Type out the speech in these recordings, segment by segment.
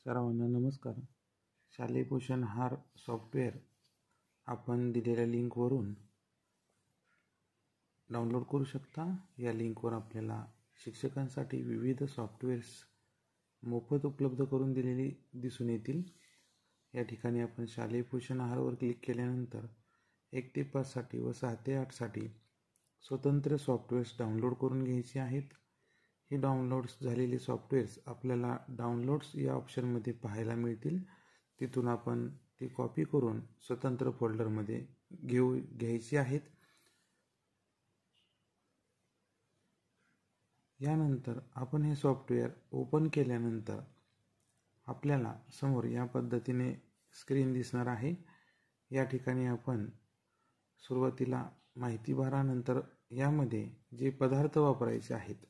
सर्वांना नमस्कार. शालेय पोषण आहार सॉफ्टवेअर आपण दिलेल्या लिंकवरून डाउनलोड करू शकता. या लिंकवर आपल्याला शिक्षकांसाठी विविध सॉफ्टवेअर्स मोफत उपलब्ध करून दिलेली दिसून येतील. या ठिकाणी आपण शालेय पोषण आहारवर क्लिक केल्यानंतर 1 ते 5 साठी व 6 ते 8 साठी स्वतंत्र सॉफ्टवेअर्स डाउनलोड करून घ्यायचे आहेत. हे डाउनलोड्स झालेले सॉफ्टवेअर्स आपल्याला डाउनलोड्स या ऑप्शनमध्ये पाहायला मिळतील. तिथून आपण ती कॉपी करून स्वतंत्र फोल्डरमध्ये घ्यायची आहेत. यानंतर आपण हे सॉफ्टवेअर ओपन केल्यानंतर आपल्याला समोर या पद्धतीने स्क्रीन दिसणार आहे. या ठिकाणी आपण सुरुवातीला माहिती भरा. नंतर यामध्ये जे पदार्थ वापरायचे आहेत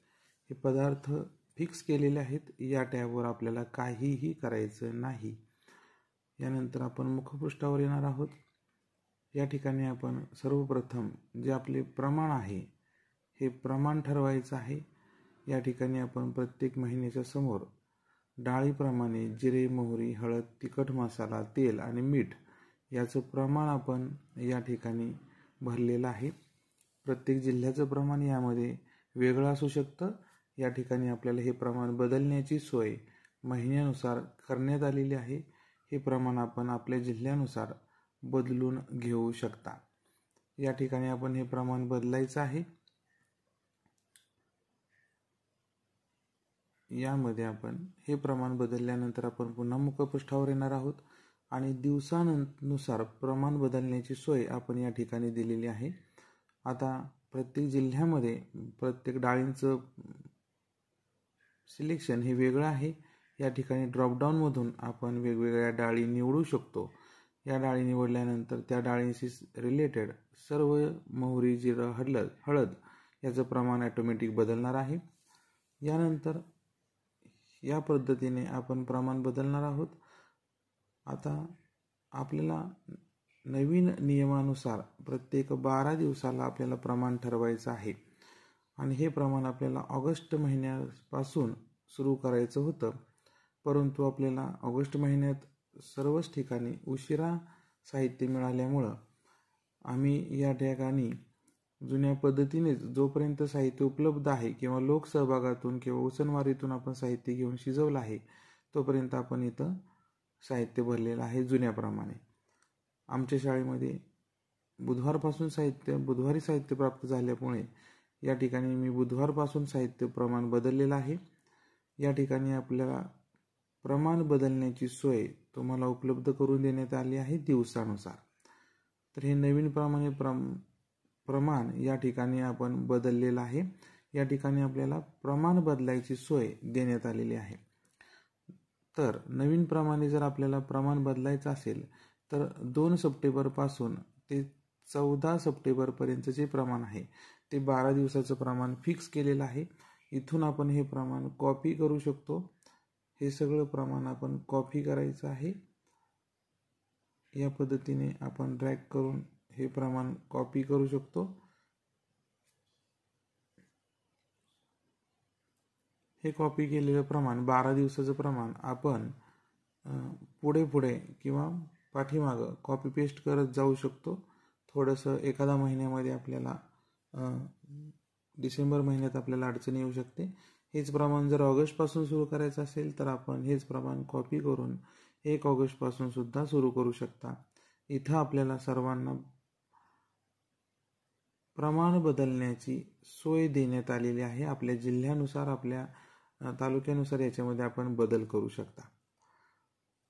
हे पदार्थ फिक्स केलेले आहेत. या टॅबवर आपल्याला काहीही करायचं नाही. यानंतर आपण मुखपृष्ठावर येणार आहोत. या ठिकाणी आपण सर्वप्रथम जे आपले प्रमाण आहे हे प्रमाण ठरवायचं आहे. या ठिकाणी आपण प्रत्येक महिन्याच्या समोर डाळीप्रमाणे जिरे, मोहरी, हळद, तिखट मसाला, तेल आणि मीठ याचं प्रमाण आपण या ठिकाणी भरलेलं आहे. प्रत्येक जिल्ह्याचं प्रमाण यामध्ये वेगळं असू शकतं. या ठिकाणी आपल्याला हे प्रमाण बदलण्याची सोय महिन्यानुसार करण्यात आलेली आहे. हे प्रमाण आपण आपल्या जिल्ह्यानुसार बदलून घेऊ शकता. या ठिकाणी आपण हे प्रमाण बदलायचं आहे. यामध्ये आपण हे प्रमाण बदलल्यानंतर आपण पुन्हा मुखपृष्ठावर येणार आहोत आणि दिवसानुसार प्रमाण बदलण्याची सोय आपण या ठिकाणी दिलेली आहे. आता प्रत्येक जिल्ह्यामध्ये प्रत्येक डाळींचं सिलेक्शन हे वेगळं आहे. या ठिकाणी ड्रॉपडाऊनमधून आपण वेगवेगळ्या डाळी निवडू शकतो. या डाळी निवडल्यानंतर त्या डाळींशी रिलेटेड सर्व मोहरी, जिरं, हळद याचं प्रमाण ऑटोमॅटिक बदलणार आहे. यानंतर या पद्धतीने आपण प्रमाण बदलणार आहोत. आता आपल्याला नवीन नियमानुसार प्रत्येक 12 दिवसाला आपल्याला प्रमाण ठरवायचं आहे आणि हे प्रमाण आपल्याला ऑगस्ट महिन्यापासून सुरू करायचं होतं. परंतु आपल्याला ऑगस्ट महिन्यात सर्वच ठिकाणी उशिरा साहित्य मिळाल्यामुळं आम्ही या ठिकाणी जुन्या पद्धतीनेच जोपर्यंत साहित्य उपलब्ध आहे किंवा लोकसहभागातून किंवा उसनवारीतून आपण साहित्य घेऊन शिजवलं आहे तोपर्यंत आपण इथं साहित्य भरलेलं आहे जुन्याप्रमाणे. आमच्या शाळेमध्ये बुधवारी साहित्य प्राप्त झाल्यामुळे या ठिकाणी मी बुधवारपासून साहित्य प्रमाण बदललेलं आहे. या ठिकाणी आपल्याला प्रमाण बदलण्याची सोय तुम्हाला उपलब्ध करून देण्यात आली आहे दिवसानुसार. तर हे नवीन प्रमाण या ठिकाणी आपण बदललेलं आहे. या ठिकाणी आपल्याला प्रमाण बदलायची सोय देण्यात आलेली आहे. तर नवीन प्रमाणे जर आपल्याला प्रमाण बदलायचं असेल तर 2 सप्टेंबरपासून ते 14 सप्टेंबरपर्यंत जे प्रमाण आहे ते 12 दिवसाचं प्रमाण फिक्स केलेलं आहे. इथून आपण हे प्रमाण कॉपी करू शकतो. हे सगळं प्रमाण आपण कॉपी करायचं आहे. या पद्धतीने आपण ड्रॅग करून हे प्रमाण कॉपी करू शकतो. हे कॉपी केलेलं प्रमाण 12 दिवसाचं प्रमाण आपण पुढे किंवा पाठीमागं कॉपी पेस्ट करत जाऊ शकतो. थोडंसं एखाद्या महिन्यामध्ये आपल्याला डिसेंबर महिन्यात आपल्याला अडचण येऊ शकते. हेच प्रमाण जर ऑगस्टपासून सुरू करायचं असेल तर आपण हेच प्रमाण कॉपी करून 1 ऑगस्टपासून सुद्धा सुरू करू शकता. इथं आपल्याला सर्वांना प्रमाण बदलण्याची सोय देण्यात आलेली आहे. आपल्या जिल्ह्यानुसार, आपल्या तालुक्यानुसार याच्यामध्ये आपण बदल करू शकता.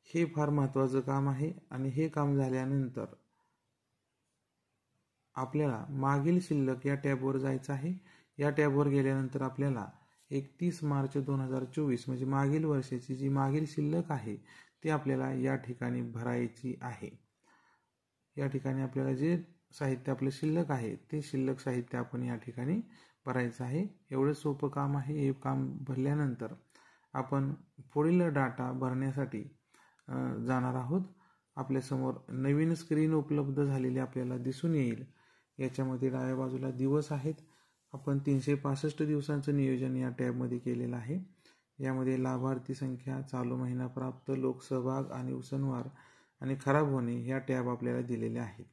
हे फार महत्त्वाचं काम आहे आणि हे काम झाल्यानंतर आपल्याला मागील शिल्लक या टॅबवर जायचं आहे. या टॅबवर गेल्यानंतर आपल्याला 31 मार्च 2024 म्हणजे मागील वर्षाची जी मागील शिल्लक आहे ती आपल्याला या ठिकाणी भरायची आहे. या ठिकाणी आपल्याला जे साहित्य आपलं शिल्लक आहे ते शिल्लक साहित्य आपण या ठिकाणी भरायचं आहे. एवढं सोपं काम आहे. हे काम भरल्यानंतर आपण पुढील डाटा भरण्यासाठी जाणार आहोत. आपल्यासमोर नवीन स्क्रीन उपलब्ध झालेली आपल्याला दिसून येईल. याच्यामध्ये डाव्या बाजूला दिवस आहेत. आपण 365 दिवसांचं नियोजन या टॅबमध्ये केलेलं आहे. यामध्ये लाभार्थी संख्या, चालू महिना, प्राप्त लोकसहभाग आणि उसनवार आणि खराब होणे ह्या टॅब आपल्याला दिलेल्या आहेत.